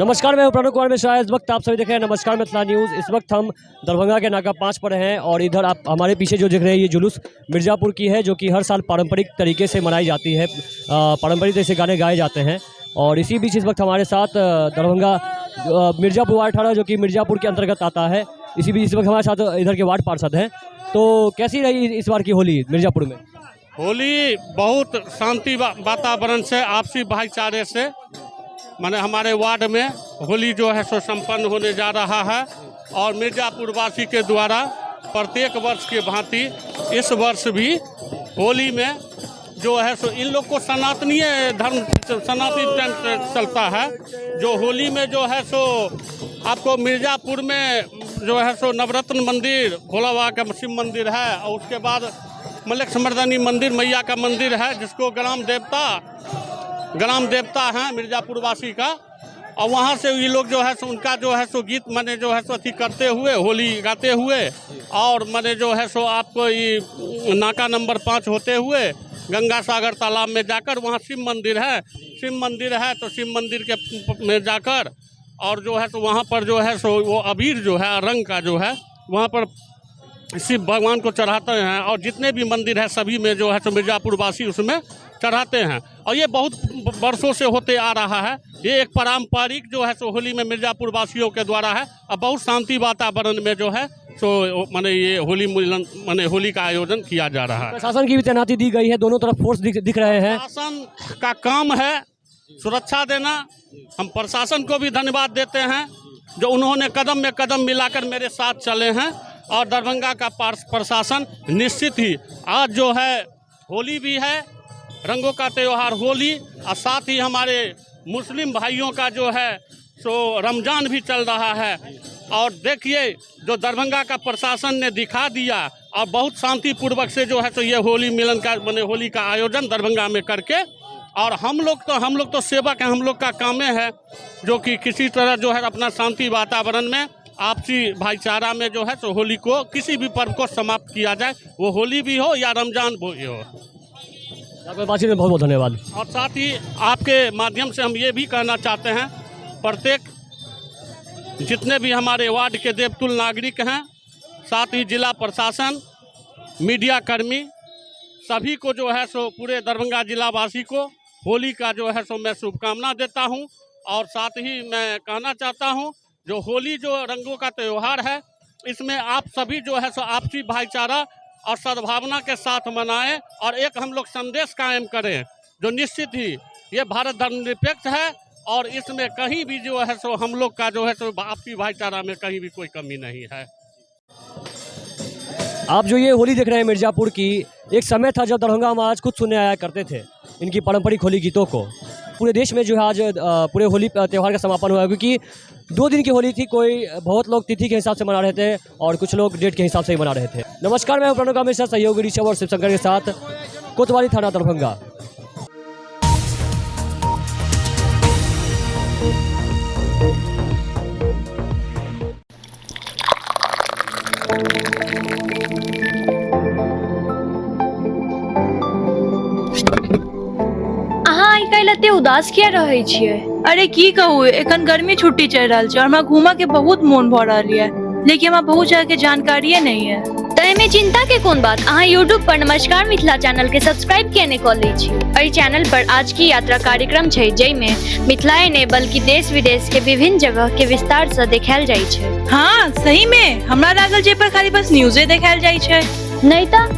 नमस्कार, मैं प्रणव कुमार मिश्रा। इस वक्त आप सभी देख रहे हैं नमस्कार मिथिला न्यूज़। इस वक्त हम दरभंगा के नाका 5 पर हैं और इधर आप हमारे पीछे जो देख रहे हैं ये जुलूस मिर्ज़ापुर की है, जो कि हर साल पारंपरिक तरीके से मनाई जाती है। पारंपरिक तरीके से गाने गाए जाते हैं और इसी बीच इस वक्त हमारे साथ दरभंगा मिर्ज़ापुर वार्ड 18 जो कि मिर्ज़ापुर के अंतर्गत आता है, इसी बीच इस वक्त हमारे साथ इधर के वार्ड पार्षद हैं। तो कैसी रही इस बार की होली मिर्ज़ापुर में? होली बहुत शांति वातावरण से, आपसी भाईचारे से माने हमारे वार्ड में होली जो है सो संपन्न होने जा रहा है। और मिर्ज़ापुर वासी के द्वारा प्रत्येक वर्ष के भांति इस वर्ष भी होली में जो है सो इन लोग को सनातनीय धर्म सनातनी टाइम से चलता है। जो होली में जो है सो आपको मिर्ज़ापुर में जो है सो नवरत्न मंदिर, भोला बाबा का शिव मंदिर है और उसके बाद मलिक समर्दनी मंदिर, मैया का मंदिर है, जिसको ग्राम देवता हैं मिर्ज़ापुर वासी का। और वहाँ से ये लोग जो है सो उनका जो है सो गीत माने जो है सो अथी करते हुए होली गाते हुए और माने जो है सो आपको ये नाका नंबर 5 होते हुए गंगा सागर तालाब में जाकर वहाँ शिव मंदिर है तो शिव मंदिर के में जाकर और जो है सो वहाँ पर जो है सो वो अबीर जो है रंग का जो है वहाँ पर शिव भगवान को चढ़ाते हैं। और जितने भी मंदिर है सभी में जो है सो मिर्ज़ापुर वासी उसमें चढ़ाते हैं और ये बहुत वर्षों से होते आ रहा है। ये एक पारंपरिक जो है सो होली में मिर्ज़ापुर वासियों के द्वारा है और बहुत शांति वातावरण में जो है सो माने ये होली मिलन माने होली का आयोजन किया जा रहा है। प्रशासन की भी तैनाती दी गई है, दोनों तरफ फोर्स दिख रहे हैं। प्रशासन का काम है सुरक्षा देना। हम प्रशासन को भी धन्यवाद देते हैं जो उन्होंने कदम में कदम मिलाकर मेरे साथ चले हैं। और दरभंगा का प्रशासन निश्चित ही आज जो है होली भी है, रंगों का त्यौहार होली, और साथ ही हमारे मुस्लिम भाइयों का जो है सो रमज़ान भी चल रहा है। और देखिए जो दरभंगा का प्रशासन ने दिखा दिया और बहुत शांतिपूर्वक से जो है सो ये होली मिलन का माने होली का आयोजन दरभंगा में करके। और हम लोग तो सेवक हैं, हम लोग का काम है जो कि किसी तरह जो है अपना शांति वातावरण में आपसी भाईचारा में जो है सो होली को किसी भी पर्व को समाप्त किया जाए, वो होली भी हो या रमज़ान भी हो। आपके बातचीत में बहुत बहुत धन्यवाद। और साथ ही आपके माध्यम से हम ये भी कहना चाहते हैं प्रत्येक जितने भी हमारे वार्ड के देवतुल नागरिक हैं, साथ ही जिला प्रशासन, मीडिया कर्मी, सभी को जो है सो पूरे दरभंगा जिला वासी को होली का जो है सो मैं शुभकामना देता हूं। और साथ ही मैं कहना चाहता हूं जो होली जो रंगों का त्यौहार है, इसमें आप सभी जो है सो आपसी भाईचारा और सद्भावना के साथ मनाएं और एक हम लोग संदेश कायम करें जो निश्चित ही ये भारत धर्मनिरपेक्ष है और इसमें कहीं भी जो है सो हम लोग का जो है सो आपसी भाईचारा में कहीं भी कोई कमी नहीं है। आप जो ये होली देख रहे हैं मिर्ज़ापुर की, एक समय था जब दरभंगा हम आज खुद सुनने आया करते थे इनकी पारंपरिक होली गीतों को। पूरे देश में जो है आज पूरे होली त्यौहार का समापन हुआ, क्योंकि 2 दिन की होली थी। बहुत लोग तिथि के हिसाब से मना रहे थे और कुछ लोग डेट के हिसाब से ही मना रहे थे। नमस्कार, मैं प्रणव मिश्रा, सहयोगी ऋषभ और शिवशंकर के साथ, कोतवाली थाना दरभंगा। एते उदास किया रहे छियै? अरे की कहू, एखन गर्मी छुट्टी चल रहा है और हमरा घूमा के बहुत मन भ रहा है, लेकिन हमरा बहुत जगह के जानकारिये नहीं है। तय में चिंता के कोन बात, अहाँ YouTube पर नमस्कार मिथिला चैनल के सब्सक्राइब किए कऽ लै छी। एहि चैनल पर आज की यात्रा कार्यक्रम छै, जै में मिथिलाए ने बल्कि देश विदेश के विभिन्न जगह के विस्तार से देखायल जाइ छै। हाँ सही में, हमरा लागल जे पर खाली बस न्यूज़े देखायल जाइ छै। नहीं तो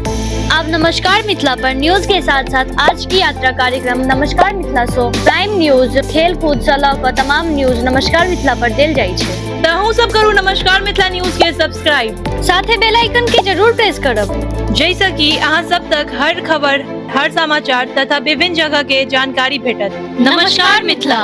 अब नमस्कार मिथिला पर न्यूज के साथ साथ आज की यात्रा कार्यक्रम नमस्कार मिथिला शो, प्राइम न्यूज, खेल कूद से लऽ तमाम न्यूज नमस्कार मिथिला पर देल जाइ छै। तहु सब करू नमस्कार मिथिला न्यूज के सब्सक्राइब, साथे बेल आइकन के जरूर प्रेस करब, जैसा कि अहाँ सब तक हर खबर, हर समाचार तथा विभिन्न जगह के जानकारी भेटत। नमस्कार मिथिला।